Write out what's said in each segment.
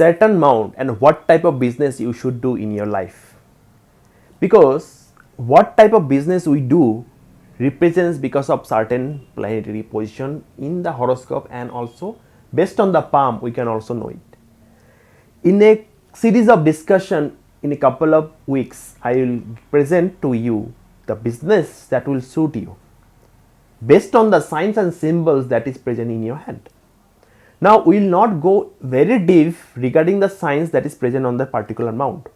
Saturn mount and what type of business you should do in your life. Because what type of business we do represents because of certain planetary position in the horoscope, and also based on the palm we can also know it. In a series of discussion in a couple of weeks, I will present to you the business that will suit you based on the signs and symbols that is present in your hand. Now we will not go very deep regarding the signs that is present on the particular mount.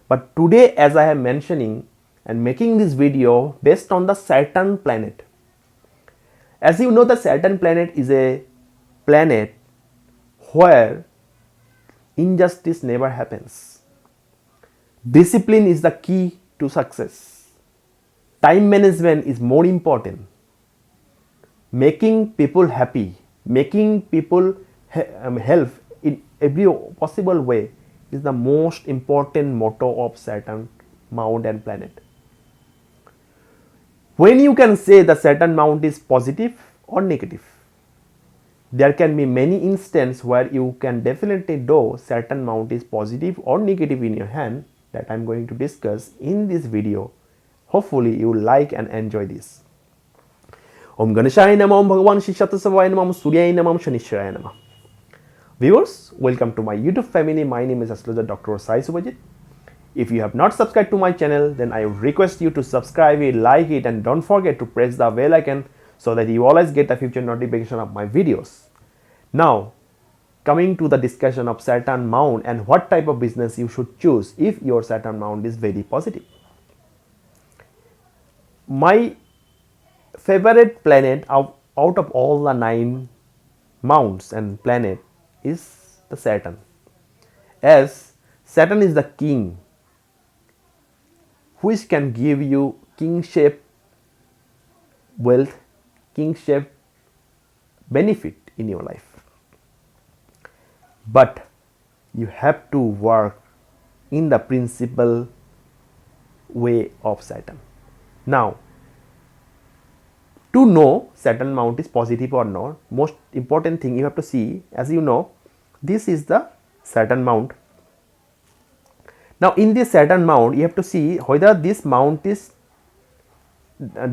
But today, as I am mentioning and making this video based on the Saturn planet. As you know, the Saturn planet is a planet where injustice never happens. Discipline is the key to success. Time management is more important. Making people happy, making people help in every possible way is the most important motto of Saturn mount and planet. When you can say the Saturn mount is positive or negative, there can be many instances where you can definitely know Saturn mount is positive or negative in your hand, that I am going to discuss in this video. Hopefully you like and enjoy this. Om Ganeshaya Namah, Om Bhagavan Shishatasavaya Namah, Om Suryaya Namah, Om Shanishwaraya Namah. Viewers, welcome to my YouTube family. My name is Astrologer Dr. Suvajit. If you have not subscribed to my channel, then I would request you to subscribe it, like it, and don't forget to press the bell icon so that you always get a future notification of my videos. Now, coming to the discussion of Saturn mount and what type of business you should choose if your Saturn mount is very positive. My favorite planet out of all the 9 mounts and planet is the Saturn, as Saturn is the king which can give you kingship wealth, kingship benefit in your life. But you have to work in the principal way of Saturn. Now, to know Saturn mount is positive or not, most important thing you have to see, as you know, this is the Saturn mount. Now in this Saturn mount, you have to see whether this mount is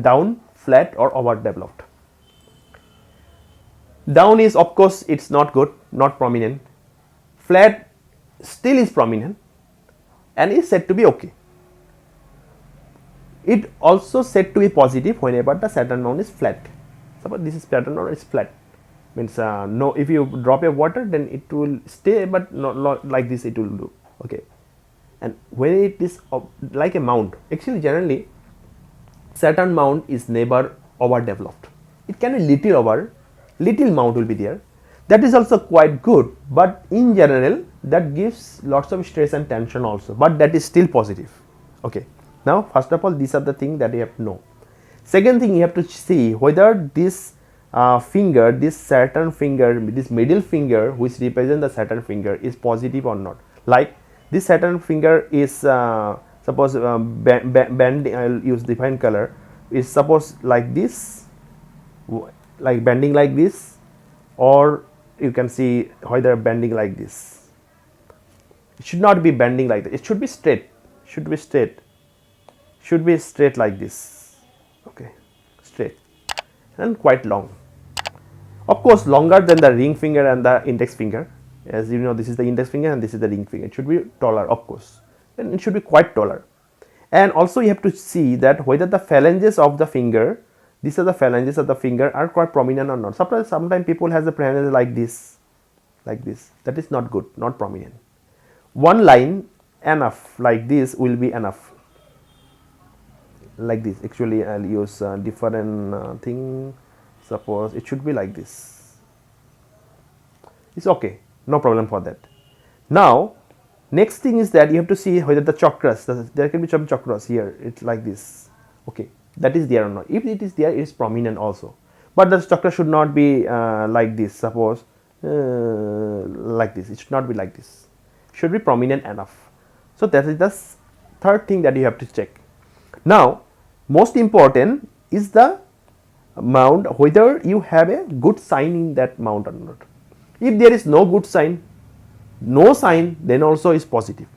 down, flat, or overdeveloped. Down is, of course, it's not good, not prominent. Flat still is prominent and is said to be okay. It also said to be positive whenever the Saturn mount is flat. Suppose this is Saturn mount is flat, means no, if you drop a water then it will stay, but not like this it will do. Okay. And when it is like a mount, actually generally Saturn mount is never overdeveloped. It can be little mount will be there. That is also quite good, but in general that gives lots of stress and tension also, but that is still positive. Okay. Now first of all, these are the things that you have to know. Second thing, you have to see whether this finger, this Saturn finger, this middle finger which represents the Saturn finger is positive or not. Like this Saturn finger is suppose bending, I will use different color, is suppose like this, like bending like this, or you can see whether bending like this. It should not be bending like that, it should be straight, should be straight like this. Okay, straight and quite long. Of course, longer than the ring finger and the index finger. As you know, this is the index finger and this is the ring finger. It should be taller, of course, and it should be quite taller. And also you have to see that whether the phalanges of the finger, these are the phalanges of the finger, are quite prominent or not. Sometimes people has the phalanges like this, that is not good, not prominent. One line enough, like this will be enough, like this. Actually I'll use different thing. Suppose it should be like this, it's okay, no problem for that. Now next thing is that you have to see whether the chakras, there can be some chakras here, it's like this. Okay, that is there or not. If it is there, it is prominent also, but the chakra should not be like this. Suppose like this, it should not be like this, it should be prominent enough. So that is the third thing that you have to check. Now most important is the mount, whether you have a good sign in that mount or not. If there is no good sign, no sign, then also is positive,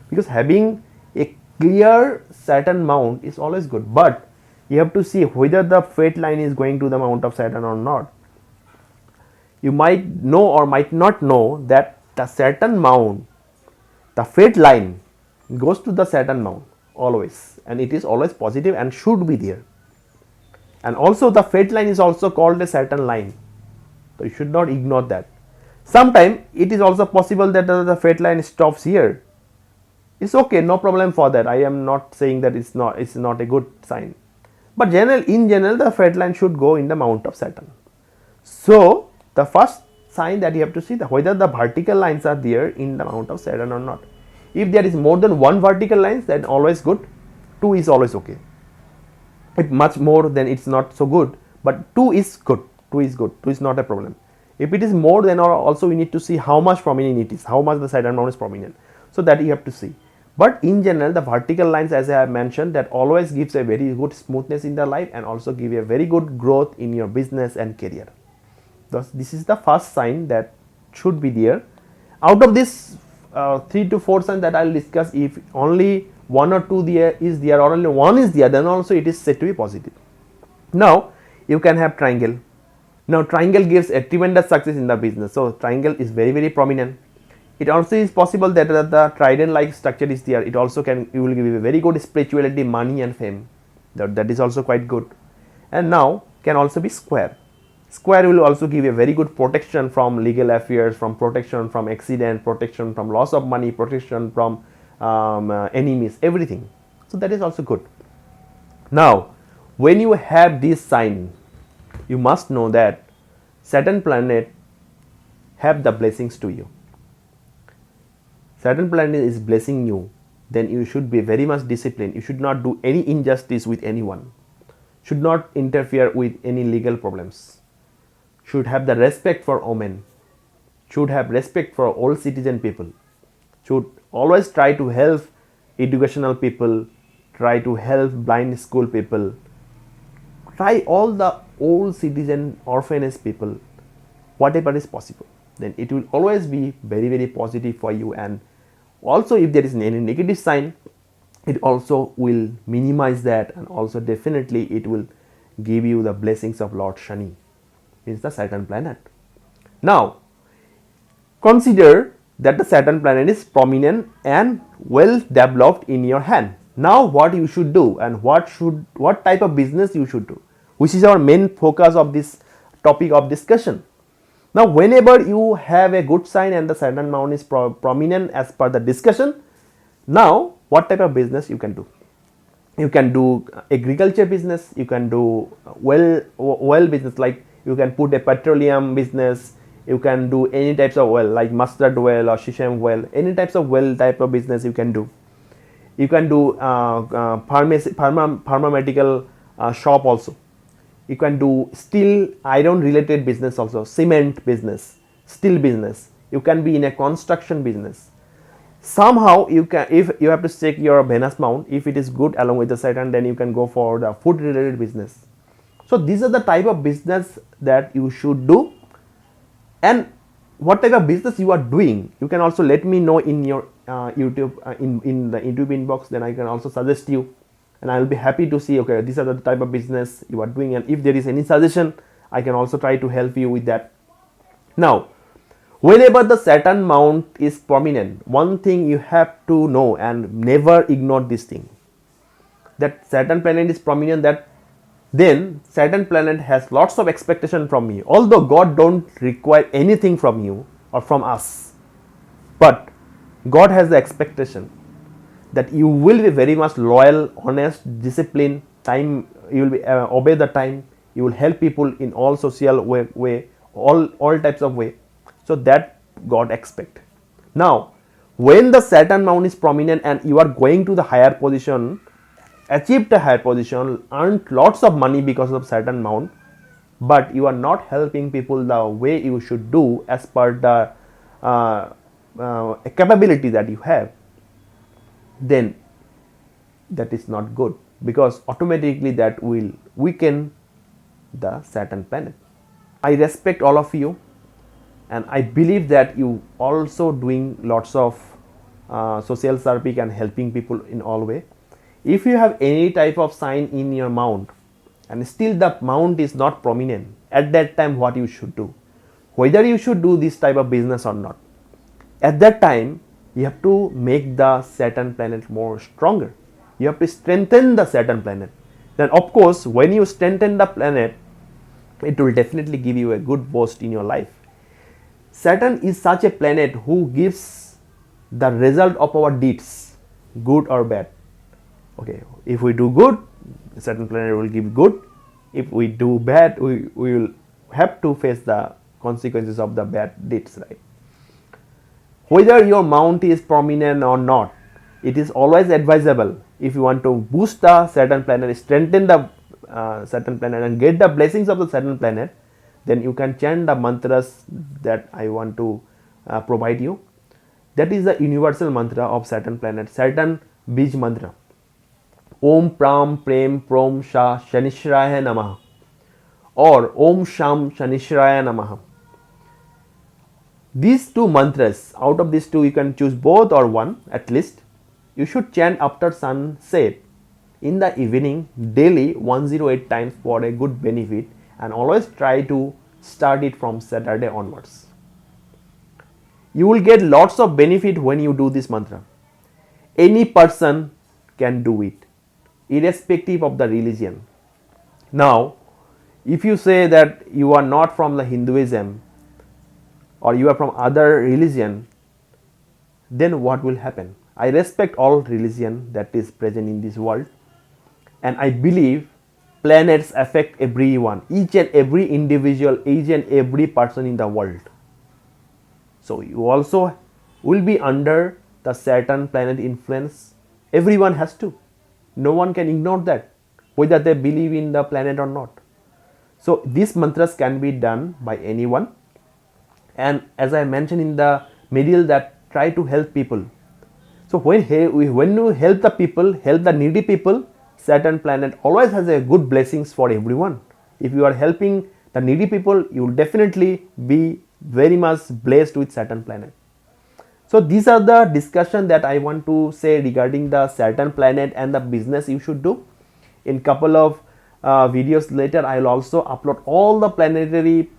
because having a clear Saturn mount is always good, but you have to see whether the fate line is going to the mount of Saturn or not. You might know or might not know that the Saturn mount, the fate line goes to the Saturn mount always, and it is always positive and should be there. And also the fate line is also called a Saturn line, so you should not ignore that. Sometimes it is also possible that the fate line stops here. It's okay, no problem for that. I am not saying that it's not a good sign, but in general the fate line should go in the mount of Saturn. So the first sign that you have to see whether the vertical lines are there in the mount of Saturn or not. If there is more than one vertical lines, then always good. 2 is always okay. If much more, then it's not so good, but 2 is good. 2 is good. 2 is not a problem. If it is more, then also we need to see how much prominent it is, how much the Saturn mount is prominent. So that you have to see. But in general, the vertical lines, as I have mentioned, that always gives a very good smoothness in the life and also give a very good growth in your business and career. Thus, this is the first sign that should be there. Out of this 3 to 4 signs that I will discuss, if only 1 or 2 is there or only 1 is there, then also it is said to be positive. Now you can have triangle. Now triangle gives a tremendous success in the business. So triangle is very, very prominent. It also is possible that the trident like structure is there. It also you will give a very good spirituality, money and fame. That is also quite good. And now can also be square. Square will also give a very good protection from legal affairs, from protection from accident, protection from loss of money, protection from enemies, everything. So that is also good. Now when you have this sign, you must know that Saturn planet have the blessings to you. Saturn planet is blessing you, then you should be very much disciplined. You should not do any injustice with anyone, should not interfere with any legal problems, should have the respect for women, should have respect for all citizen people, should always try to help educational people, try to help blind school people, try all the old citizen orphanage people, whatever is possible. Then it will always be very, very positive for you. And also if there is any negative sign, it also will minimize that, and also definitely it will give you the blessings of Lord Shani, is the Saturn planet. Now consider that the Saturn planet is prominent and well developed in your hand. Now what you should do and what type of business you should do, which is our main focus of this topic of discussion. Now whenever you have a good sign and the Saturn mount is prominent as per the discussion, now what type of business you can do? You can do agriculture business, you can do well business, like you can put a petroleum business, you can do any types of well like mustard well or sesame well, any types of well type of business you can do. You can do pharmaceutical shop also. You can do steel iron related business also, cement business, steel business. You can be in a construction business. Somehow you can, if you have to check your Venus mount, if it is good along with the Saturn, then you can go for the food related business. So these are the type of business that you should do. And what type of business you are doing, you can also let me know in your YouTube in the YouTube inbox. Then I can also suggest you, and I will be happy to see, okay, these are the type of business you are doing, and if there is any suggestion, I can also try to help you with that. Now whenever the Saturn mount is prominent, one thing you have to know and never ignore this thing, that Saturn planet is prominent, that then Saturn planet has lots of expectation from me. Although God don't require anything from you or from us, but God has the expectation that you will be very much loyal, honest, disciplined, time, you will be obey the time, you will help people in all social way, all types of way. So that God expect. Now when the Saturn mount is prominent and you are going to the higher position, achieved a higher position, earned lots of money because of Saturn mount, but you are not helping people the way you should do as per the capability that you have, then that is not good, because automatically that will weaken the Saturn planet. I respect all of you. and I believe that you also doing lots of social service and helping people in all way. If you have any type of sign in your mount and still the mount is not prominent, at that time what you should do, whether you should do this type of business or not, at that time you have to make the Saturn planet more stronger. You have to strengthen the Saturn planet. Then of course when you strengthen the planet, it will definitely give you a good boost in your life. Saturn is such a planet who gives the result of our deeds, good or bad. Okay, if we do good, Saturn planet will give good. If we do bad, we will have to face the consequences of the bad deeds, right? Whether your mount is prominent or not, it is always advisable, if you want to boost the Saturn planet, strengthen the Saturn planet and get the blessings of the Saturn planet, then you can chant the mantras that I want to provide you. That is the universal mantra of Saturn planet, Saturn Bij mantra. Om Pram Prem Prom Sha Shanishwaraya Namaha, or Om Sham Shanishwaraya Namaha. These two mantras, out of these two you can choose both or one at least. You should chant after sunset in the evening daily 108 times for a good benefit, and always try to start it from Saturday onwards. You will get lots of benefit when you do this mantra. Any person can do it, irrespective of the religion. Now, if you say that you are not from the Hinduism or you are from other religion, then what will happen? I respect all religion that is present in this world, and I believe planets affect everyone, each and every individual, each and every person in the world. So you also will be under the Saturn planet influence. Everyone has to. No one can ignore that, whether they believe in the planet or not. So these mantras can be done by anyone, and as I mentioned in the middle, that try to help people. So when you help the people, help the needy people, Saturn planet always has a good blessings for everyone. If you are helping the needy people, you will definitely be very much blessed with Saturn planet. So these are the discussion that I want to say regarding the Saturn planet and the business you should do. In couple of videos later, I will also upload all the planetary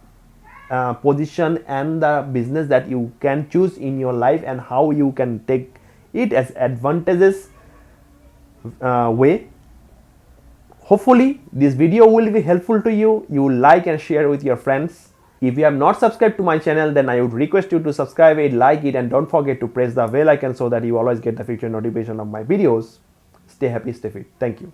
position and the business that you can choose in your life, and how you can take it as advantageous way. Hopefully this video will be helpful to you. You will like and share with your friends. If you have not subscribed to my channel, then I would request you to subscribe it, like it, and don't forget to press the bell icon so that you always get the future notification of my videos. Stay happy, stay fit. Thank you.